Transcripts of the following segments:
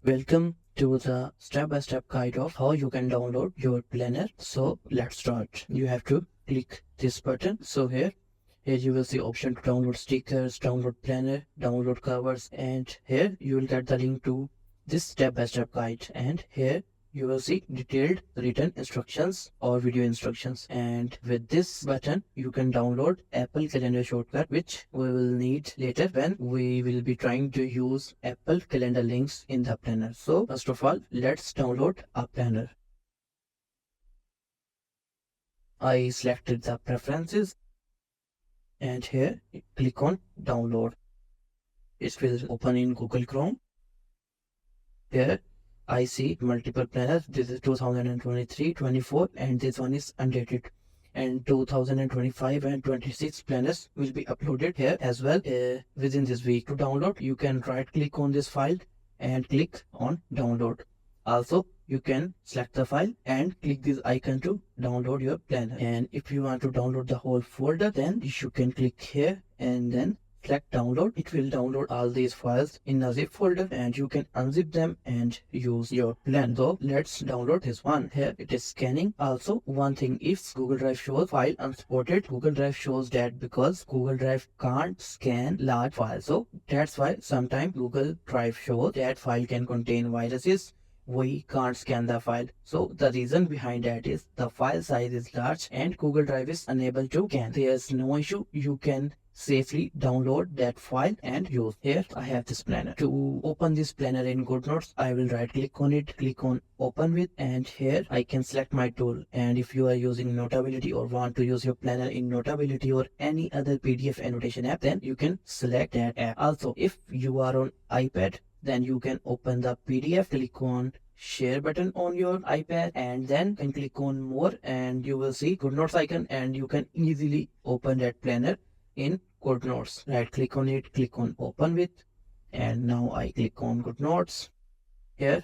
Welcome to the step-by-step guide of how you can download your planner. So let's start. You have to click this button. So here you will see option to download stickers, download planner, download covers, and here you will get the link to this step-by-step guide. And here you will see detailed written instructions or video instructions. And with this button, you can download Apple Calendar shortcut, which we will need later when we will be trying to use Apple Calendar links in the planner. So first of all, let's download a planner. I selected the preferences and here click on download. It will open in Google Chrome. Here I see multiple planners. This is 2023, 24 and this one is undated. And 2025 and 26 planners will be uploaded here as well within this week. To download, you can right click on this file and click on download. Also, you can select the file and click this icon to download your planner. And if you want to download the whole folder, then you can click here and then select download. It will download all these files in a zip folder and you can unzip them and use your plan. So let's download this one. Here it is scanning. Also, one thing, if Google Drive shows file unsupported, Google Drive shows that because Google Drive can't scan large files. So that's why sometimes Google Drive shows that file can contain viruses. We can't scan the file. So the reason behind that is the file size is large and Google Drive is unable to scan. There's no issue. You can safely download that file and use. Here I have this planner. To open this planner in GoodNotes, I will right click on it, click on open with, and here I can select my tool. And if you are using Notability or want to use your planner in Notability or any other PDF annotation app, then you can select that app. Also, if you are on iPad, then you can open the PDF, click on share button on your iPad and then can click on more and you will see GoodNotes icon and you can easily open that planner in GoodNotes. Right click on it, click on open with, and now I click on GoodNotes. Here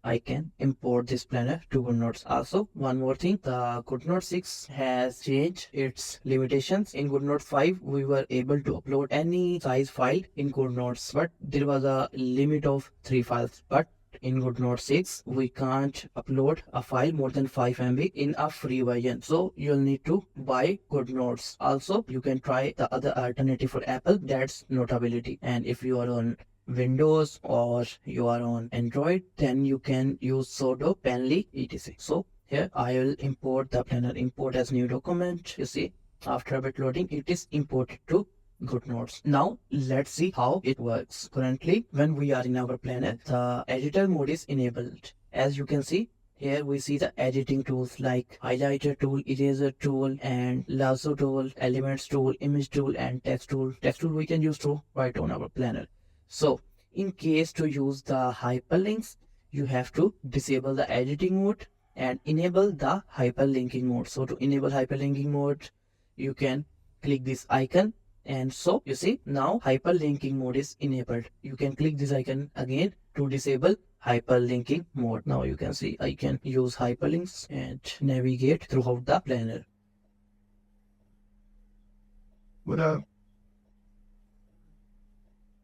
I can import this planner to GoodNotes. Also, one more thing, the GoodNotes 6 has changed its limitations. In GoodNotes 5, we were able to upload any size file in GoodNotes, but there was a limit of 3 files. But in GoodNotes 6, we can't upload a file more than 5 MB in a free version. So you'll need to buy GoodNotes. Also, you can try the other alternative for Apple, that's Notability. And if you are on Windows or you are on Android, then you can use sudo penly etc. So here I will import the planner. Import as new document. You see, after a bit loading, it is imported to GoodNotes. Now let's see how it works. Currently, when we are in our planner, the editor mode is enabled. As you can see, here we see the editing tools like highlighter tool, eraser tool, and lasso tool, elements tool, image tool, and text tool. Text tool we can use to write on our planner. So in case to use the hyperlinks, you have to disable the editing mode and enable the hyperlinking mode. So to enable hyperlinking mode, you can click this icon. And so you see now hyperlinking mode is enabled. You can click this icon again to disable hyperlinking mode. Now you can see I can use hyperlinks and navigate throughout the planner.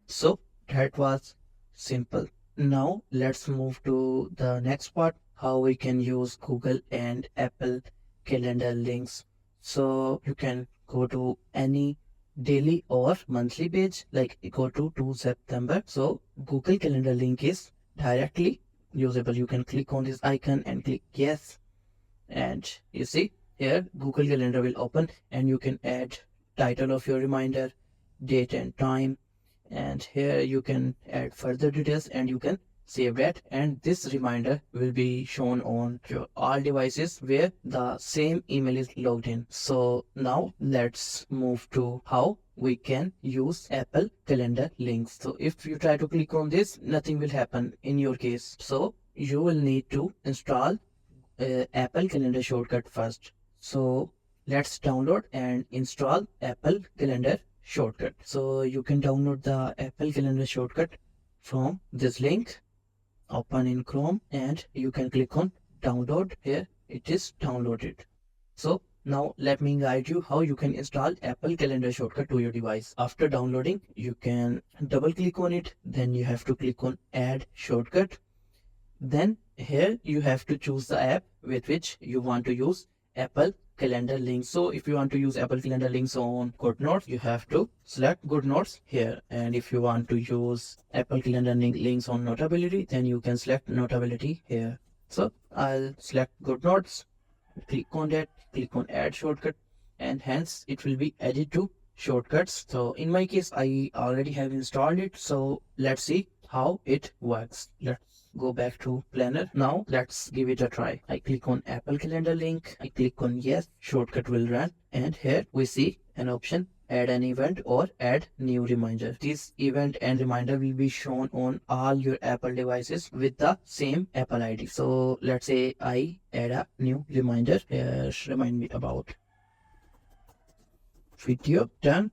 So that was simple. Now let's move to the next part, how we can use Google and Apple Calendar links. So you can go to any daily or monthly page, like go to September. So Google Calendar link is directly usable. You can click on this icon and click yes. And you see here Google Calendar will open and you can add title of your reminder, date and time. And here you can add further details and you can save that, and this reminder will be shown on your all devices where the same email is logged in. So now let's move to how we can use Apple Calendar links. So if you try to click on this, nothing will happen in your case. So you will need to install Apple Calendar shortcut first. So let's download and install Apple Calendar shortcut. So you can download the Apple Calendar shortcut from this link. Open in Chrome and you can click on download. Here it is downloaded. So now let me guide you how you can install Apple Calendar shortcut to your device. After downloading, you can double click on it. Then you have to click on add shortcut. Then here you have to choose the app with which you want to use Apple Calendar links. So if you want to use Apple Calendar links on GoodNotes, you have to select GoodNotes here. And if you want to use Apple Calendar links on Notability, then you can select Notability here. So I'll select GoodNotes, click on that, click on Add Shortcut, and hence it will be added to shortcuts. So in my case, I already have installed it. So let's see how it works. Let's go back to Planner. Now let's give it a try. I click on Apple Calendar link. I click on yes, shortcut will run. And here we see an option, add an event or add new reminder. This event and reminder will be shown on all your Apple devices with the same Apple ID. So let's say I add a new reminder. Remind me about video. Done.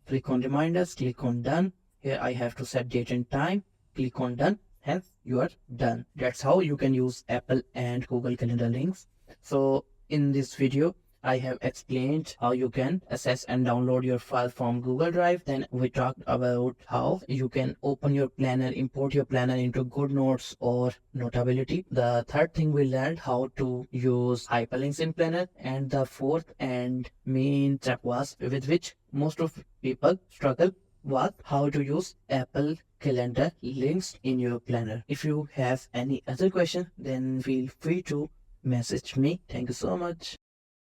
Click on reminders, click on done. Here I have to set date and time. Click on done. Hence you are done. That's how you can use Apple and Google Calendar links. So in this video I have explained how you can access and download your file from Google Drive. Then we talked about how you can open your planner, import your planner into GoodNotes or Notability. The third thing we learned how to use hyperlinks in Planner, and the fourth and main step was with which most of people struggle was how to use Apple Calendar links in your planner. If you have any other question, then feel free to message me. Thank you so much.